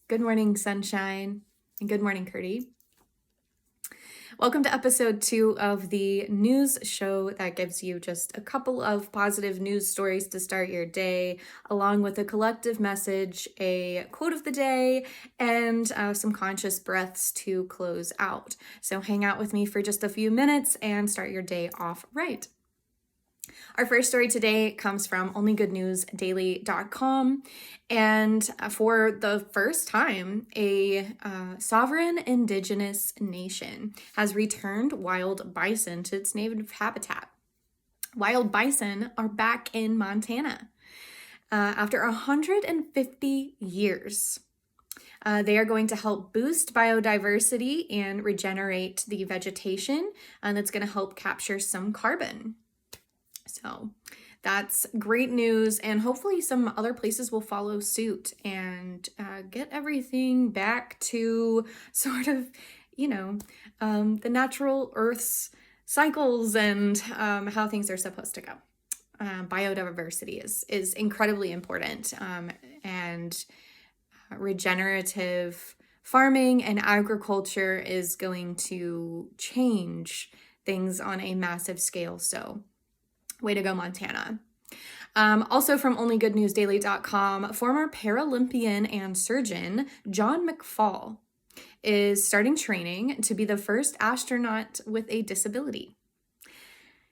Good morning, sunshine, and good morning, Curdy. Welcome to episode 2 of the news show that gives you just a couple of positive news stories to start your day, along with a collective message, a quote of the day, and some conscious breaths to close out. So hang out with me for just a few minutes and start your day off right. Our first story today comes from onlygoodnewsdaily.com, and for the first time, a sovereign indigenous nation has returned wild bison to its native habitat. Wild bison are back in Montana after 150 years. They are going to help boost biodiversity and regenerate the vegetation, and that's going to help capture some carbon. So that's great news, and hopefully some other places will follow suit and get everything back to sort of, the natural Earth's cycles and how things are supposed to go. Biodiversity is incredibly important, and regenerative farming and agriculture is going to change things on a massive scale. So way to go, Montana. Also from onlygoodnewsdaily.com, former Paralympian and surgeon John McFall is starting training to be the first astronaut with a disability.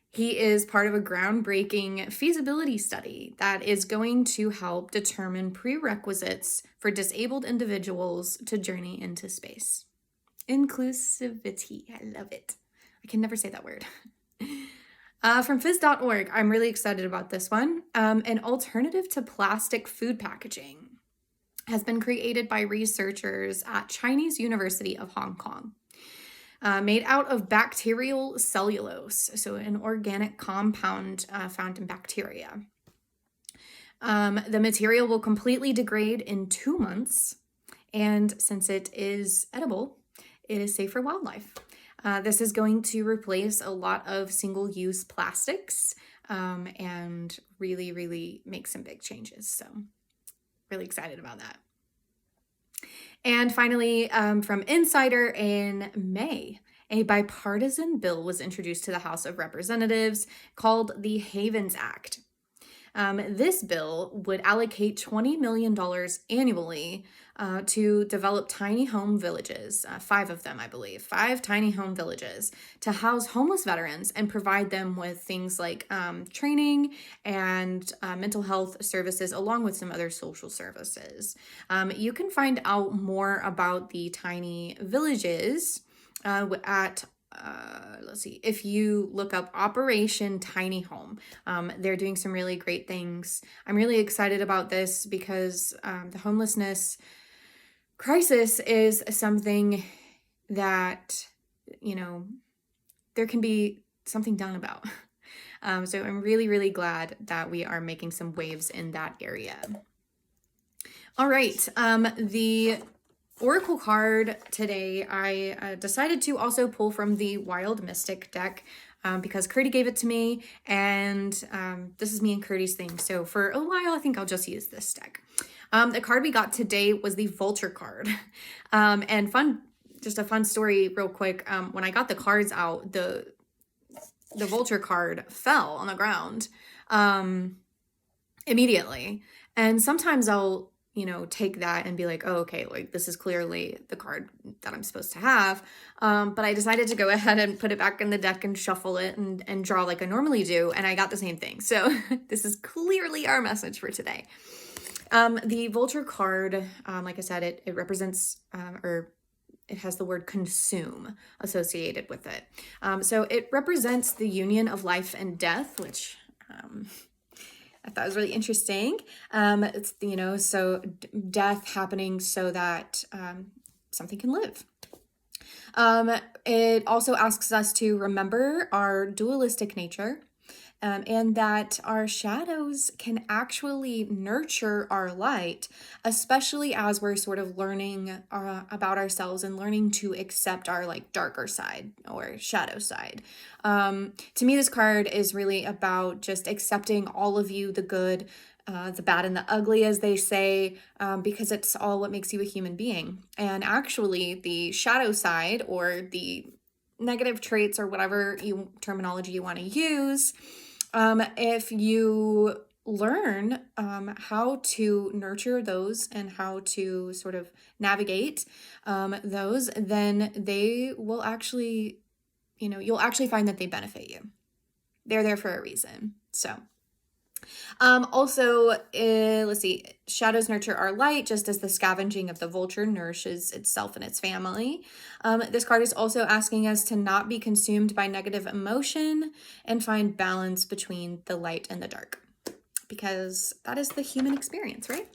He is part of a groundbreaking feasibility study that is going to help determine prerequisites for disabled individuals to journey into space. Inclusivity, I love it. I can never say that word. From phys.org, I'm really excited about this one. An alternative to plastic food packaging has been created by researchers at Chinese University of Hong Kong. Made out of bacterial cellulose, so an organic compound found in bacteria. The material will completely degrade in 2 months, and since it is edible, it is safe for wildlife. This is going to replace a lot of single-use plastics and really, really make some big changes. So really excited about that. And finally, from Insider in May, a bipartisan bill was introduced to the House of Representatives called the Havens Act. This bill would allocate $20 million annually to develop tiny home villages, 5 of them, I believe, 5 tiny home villages to house homeless veterans and provide them with things like training and mental health services, along with some other social services. You can find out more about the tiny villages at let's see, if you look up Operation Tiny Home, they're doing some really great things. I'm really excited about this because the homelessness crisis is something that, there can be something done about. So I'm really, really glad that we are making some waves in that area. All right, the Oracle card today, I decided to also pull from the Wild Mystic deck because Curdy gave it to me, and this is me and Curdy's thing. So for a while, I think I'll just use this deck. The card we got today was the Vulture card. And just a fun story real quick. When I got the cards out, the Vulture card fell on the ground immediately. And sometimes I'll take that and be like, oh, okay, like this is clearly the card that I'm supposed to have. But I decided to go ahead and put it back in the deck and shuffle it and draw like I normally do. And I got the same thing. So this is clearly our message for today. The Vulture card, like I said, it represents, or it has the word consume associated with it. So it represents the union of life and death, which, I thought was really interesting. It's, so death happening so that something can live. It also asks us to remember our dualistic nature, and that our shadows can actually nurture our light, especially as we're sort of learning about ourselves and learning to accept our like darker side or shadow side. To me, this card is really about just accepting all of you, the good, the bad and the ugly, as they say, because it's all what makes you a human being. And actually, the shadow side, or the negative traits, or whatever terminology you want to use, if you learn how to nurture those and how to sort of navigate those, then they will actually, you'll actually find that they benefit you. They're there for a reason. So also, let's see, shadows nurture our light, just as the scavenging of the vulture nourishes itself and its family. This card is also asking us to not be consumed by negative emotion and find balance between the light and the dark, because that is the human experience, right?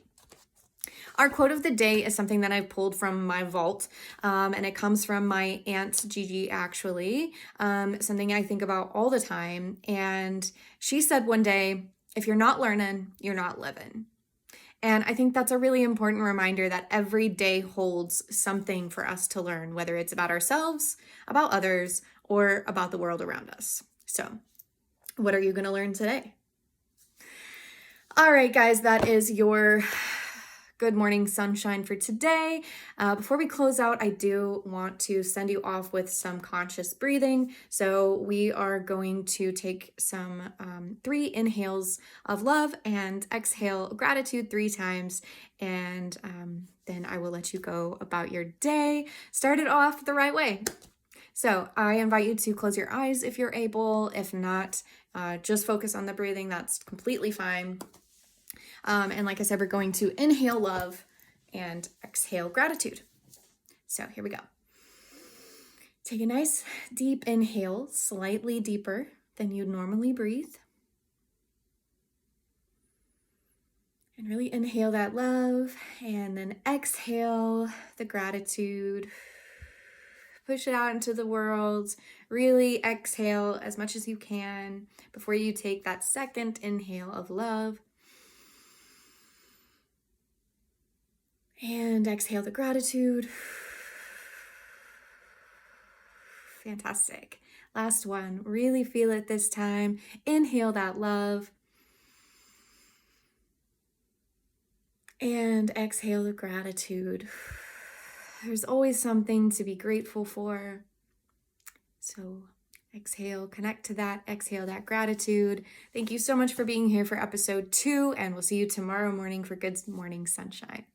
Our quote of the day is something that I've pulled from my vault, and it comes from my Aunt Gigi, actually, something I think about all the time. And she said one day, if you're not learning, you're not living. And I think that's a really important reminder that every day holds something for us to learn, whether it's about ourselves, about others, or about the world around us. So, what are you going to learn today? All right, guys, that is your Good Morning Sunshine for today. Before we close out, I do want to send you off with some conscious breathing. So we are going to take some 3 inhales of love and exhale gratitude 3 times. And then I will let you go about your day. Start it off the right way. So I invite you to close your eyes if you're able. If not, just focus on the breathing. That's completely fine. And like I said, we're going to inhale love and exhale gratitude. So here we go. Take a nice deep inhale, slightly deeper than you'd normally breathe. And really inhale that love, and then exhale the gratitude. Push it out into the world. Really exhale as much as you can before you take that second inhale of love. And exhale the gratitude. Fantastic. Last one. Really feel it this time. Inhale that love. And exhale the gratitude. There's always something to be grateful for. So exhale, connect to that, exhale that gratitude. Thank you so much for being here for episode 2, and we'll see you tomorrow morning for Good Morning Sunshine.